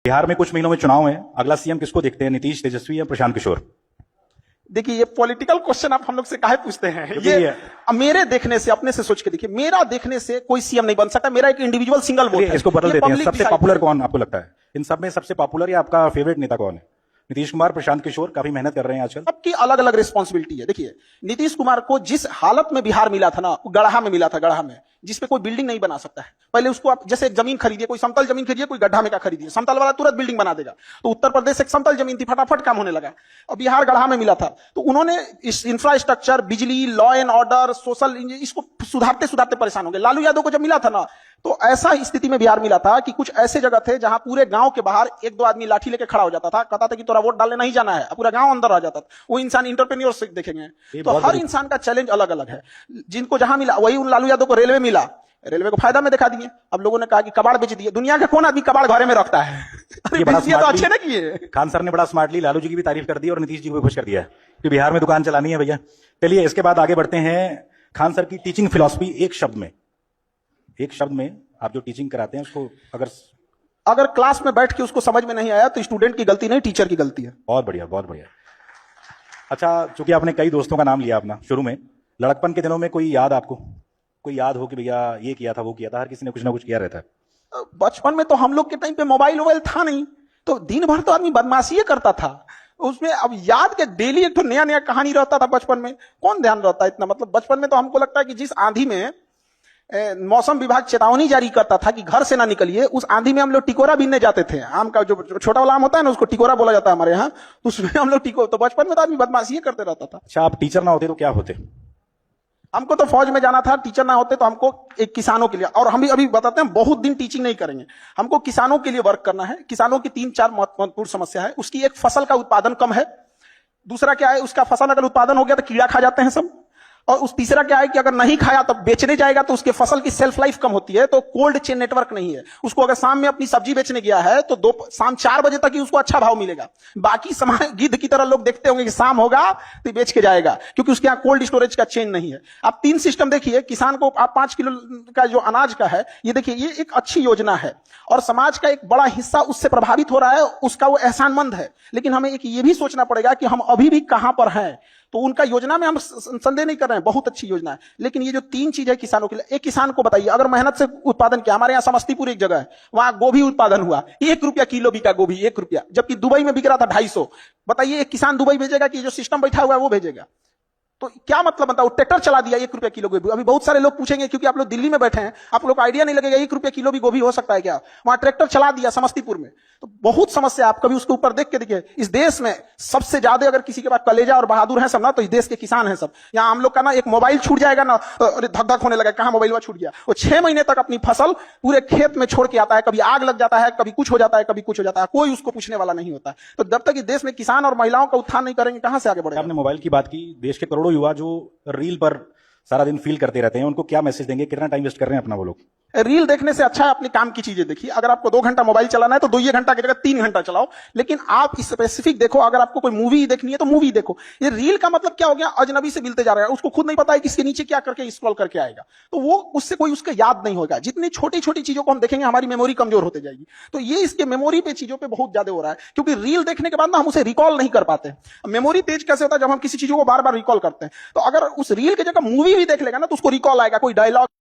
बिहार में कुछ महीनों में चुनाव है, अगला सीएम किसको देखते हैं, नीतीश, तेजस्वी या प्रशांत किशोर? देखिए, ये पॉलिटिकल क्वेश्चन आप हम लोग से काहे पूछते हैं? ये मेरे देखने से, अपने से सोच के देखिए, मेरा देखने से कोई सीएम नहीं बन सकता। मेरा एक इंडिविजुअल सिंगल वोट है। इसको बदल देते हैं, सबसे पॉपुलर कौन आपको लगता है इन सब में? सबसे पॉपुलर या आपका फेवरेट नेता कौन है? नीतीश कुमार, प्रशांत किशोर? काफी मेहनत कर रहे हैं आजकल। सबकी अलग अलग रिस्पॉन्सिबिलिटी है। देखिए, नीतीश कुमार को जिस हालत में बिहार मिला था ना, गढ़ा में मिला था, गढ़ा में, जिसपे कोई बिल्डिंग नहीं बना सकता है। पहले उसको आप जैसे एक जमीन खरीदिए, कोई समतल जमीन खरीदिए, कोई गड्ढा में का खरीदिए, समतल वाला तुरंत बिल्डिंग बना देगा। तो उत्तर प्रदेश एक समतल जमीन थी, फटाफट काम होने लगा। और बिहार गढ़ा में मिला था, तो उन्होंने इस इंफ्रास्ट्रक्चर, बिजली, लॉ एंड ऑर्डर, सोशल, इसको सुधारते सुधारते परेशान हो गए। लालू यादव को जब मिला था ना, तो ऐसा स्थिति में बिहार मिला था कि कुछ ऐसे जगह थे जहां पूरे गांव के बाहर एक दो आदमी लाठी लेके खड़ा हो जाता था, कहता था कि तोरा वोट डालने नहीं जाना है, पूरा गांव अंदर आ जाता था। वो इंसान इंटरप्रेन्योरशिप देखेंगे। तो हर इंसान का चैलेंज अलग अलग है। जिनको जहां मिला, वही उन लालू यादव को रेलवे मिला, रेलवे को फायदा में दिखा दिए। अब लोगों ने कहा कि कबाड़ बेच दिए। दुनिया का कौन आदमी कबाड़ घरे में रखता है? ये बड़ा तो अच्छे ना किए। खान सर ने बड़ा स्मार्टली लालू जी की भी तारीफ कर दी और नीतीश जी को भी खुश कर दिया कि बिहार में दुकान चलानी है भैया। चलिए इसके बाद आगे बढ़ते हैं। खान सर की टीचिंग फिलॉसफी, एक शब्द में आप जो टीचिंग कराते हैं उसको अगर क्लास में बैठ के उसको समझ में नहीं आया तो स्टूडेंट की गलती नहीं, टीचर की गलती है। बहुत बढ़िया, बहुत बढ़िया। अच्छा, चूंकि आपने कई दोस्तों का नाम लिया अपना शुरू में, लड़कपन के दिनों में कोई याद आपको, कोई याद हो कि भैया ये किया था, वो किया था? हर किसी ने कुछ ना कुछ किया रहता है। बचपन में तो हम लोग के टाइम पे मोबाइल था नहीं, तो दिन भर तो आदमी बदमाशी करता था उसमें। अब याद के डेली एक तो नया नया कहानी रहता था बचपन में, कौन ध्यान रहता है इतना? मतलब बचपन में तो हमको लगता है कि जिस आंधी में मौसम विभाग चेतावनी जारी करता था कि घर से ना निकलिए, उस आंधी में हम लोग टिकोरा बीनने जाते थे। आम का जो छोटा वाला आम होता है ना, उसको टिकोरा बोला जाता है हमारे यहाँ, तो उसमें हम लोग तो बचपन में तो आदमी बदमाशी करते रहता था। अच्छा, आप टीचर ना होते तो क्या होते? हमको तो फौज में जाना था। टीचर ना होते तो हमको एक किसानों के लिए, और हम भी अभी बताते हैं, बहुत दिन टीचिंग नहीं करेंगे, हमको किसानों के लिए वर्क करना है। किसानों की 3-4 महत्वपूर्ण समस्या है। उसकी एक, फसल का उत्पादन कम है। दूसरा क्या है, उसका फसल अगर उत्पादन हो गया तो कीड़ा खा जाते हैं सब। और उस तीसरा क्या है कि अगर नहीं खाया तब बेचने जाएगा तो उसके फसल की सेल्फ लाइफ कम होती है, तो कोल्ड चेन नेटवर्क नहीं है। उसको अगर शाम में अपनी सब्जी बेचने गया है तो शाम 4 बजे तक ही उसको अच्छा भाव मिलेगा। बाकी समय गिद्ध की तरह लोग देखते होंगे कि शाम होगा तो बेच के जाएगा, क्योंकि उसके यहाँ कोल्ड स्टोरेज का चेन नहीं है। आप 3 सिस्टम देखिए। किसान को आप 5 किलो का जो अनाज का है, ये देखिए, ये एक अच्छी योजना है और समाज का एक बड़ा हिस्सा उससे प्रभावित हो रहा है, उसका वो एहसानमंद है। लेकिन हमें एक ये भी सोचना पड़ेगा कि हम अभी भी कहां पर हैं। तो उनका योजना में हम संदेह नहीं कर रहे हैं, बहुत अच्छी योजना है, लेकिन ये जो 3 चीज है किसानों के लिए, एक किसान को बताइए अगर मेहनत से उत्पादन किया, हमारे यहाँ समस्तीपुर एक जगह है, वहां गोभी उत्पादन हुआ, 1 रुपया किलो बिका गोभी, 1 रुपया, जबकि दुबई में बिक रहा था 250। बताइए एक किसान दुबई भेजेगा कि जो सिस्टम बैठा हुआ है वो भेजेगा? तो क्या मतलब बनता है? ट्रैक्टर चला दिया, 1 रुपया किलो गोभी। अभी बहुत सारे लोग पूछेंगे, क्योंकि आप लोग दिल्ली में बैठे हैं, आप लोग को आइडिया नहीं लगेगा 1 रुपया किलो भी गोभी हो सकता है क्या? वहां ट्रैक्टर चला दिया समस्तीपुर में। तो बहुत समस्या, आप कभी उसके ऊपर देख के देखिए। इस देश में सबसे ज्यादा अगर किसी के पास कलेजा और बहादुर है सब ना, तो इस देश के किसान हैं सब। यहाँ हम लोग का ना एक मोबाइल छूट जाएगा ना, अरे धक धक होने लगा, कहां मोबाइल छूट गया। वो 6 महीने तक अपनी फसल पूरे खेत में छोड़ के आता है, कभी आग लग जाता है, कभी कुछ हो जाता है, कभी कुछ हो जाता है, कोई उसको पूछने वाला नहीं होता। तो जब तक इस देश में किसान और महिलाओं का उत्थान नहीं करेंगे, कहां से आगे बढ़ेगा? आपने मोबाइल की बात की, देश के करोड़ों युवा जो रील पर सारा दिन फील करते रहते हैं, उनको क्या मैसेज देंगे? कितना टाइम वेस्ट कर रहे हैं अपना वो लोग? रील देखने से अच्छा है अपने काम की चीजें देखिए। अगर आपको 2 घंटा मोबाइल चलाना है तो 2 घंटा की जगह 3 घंटा चलाओ, लेकिन आप स्पेसिफिक देखो। अगर आपको कोई मूवी देखनी है तो मूवी देखो। ये रील का मतलब क्या हो गया? अजनबी से मिलते जा रहा है, उसको खुद नहीं पता है कि इसके नीचे क्या करके स्क्रॉल करके आएगा, तो वो उससे कोई उसका याद नहीं होगा। जितनी छोटी छोटी चीजों को हम देखेंगे, हमारी मेमोरी कमजोर होती जाएगी। तो ये इसके मेमोरी पे चीजों पे बहुत ज्यादा हो रहा है, क्योंकि रील देखने के बाद ना हम उसे रिकॉल नहीं कर पाते। मेमोरी तेज कैसे होता है? जब हम किसी चीजों को बार बार रिकॉल करते हैं। तो अगर उस रील की जगह मूवी भी देख लेगा ना, तो उसको रिकॉल आएगा, कोई डायलॉग